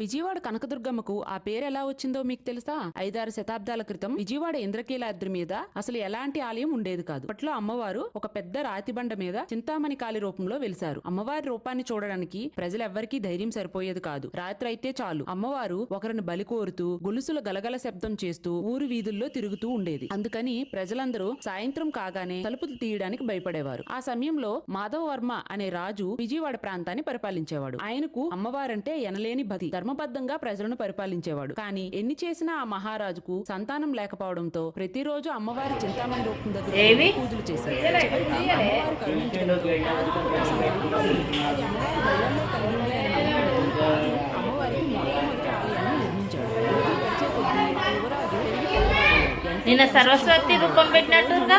విజయవాడ కనకదుర్గమ్మకు ఆ పేరు ఎలా వచ్చిందో మీకు తెలుసా? 5-6 శతాబ్దాల క్రితం విజయవాడ ఇంద్రకీలాద్రి మీద అసలు ఎలాంటి ఆలయం ఉండేది కాదు. అప్పట్లో అమ్మవారు ఒక పెద్ద రాతి బండ మీద చింతామణి కాళి రూపంలో వెలిశారు. అమ్మవారి రూపాన్ని చూడడానికి ప్రజలెవ్వరికీ ధైర్యం సరిపోయేది కాదు. రాత్రి అయితే చాలు అమ్మవారు ఒకరిని బలి కోరుతూ గొలుసుల గలగల శబ్దం చేస్తూ ఊరు వీధుల్లో తిరుగుతూ ఉండేది. అందుకని ప్రజలందరూ సాయంత్రం కాగానే తలుపులు తీయడానికి భయపడేవారు. ఆ సమయంలో మాధవవర్మ అనే రాజు విజయవాడ ప్రాంతాన్ని పరిపాలించేవాడు. ఆయనకు అమ్మవారంటే ఎనలేని భక్తి. ధర్మబద్ధంగా ప్రజలను పరిపాలించేవాడు. కానీ ఎన్ని చేసినా ఆ మహారాజుకు సంతానం లేకపోవడంతో ప్రతిరోజు అమ్మవారి చింతామణి రూపం దగ్గర పూజలు చేశారు. అమ్మవారు కరుణించడంతో రాజుకు పుట్టిన సంతానం కలిగింది. అది అమ్మవారి దయవల్లే కలిగింది అని నమ్మకంతో రాజు అమ్మవారికి మొట్టమొదటి ఆలయాన్ని నిర్మించాడు. రోజులు గడిచే కొద్దీ యువరాజు నిన్న సరస్వతి రూపం పెట్టినట్టుగా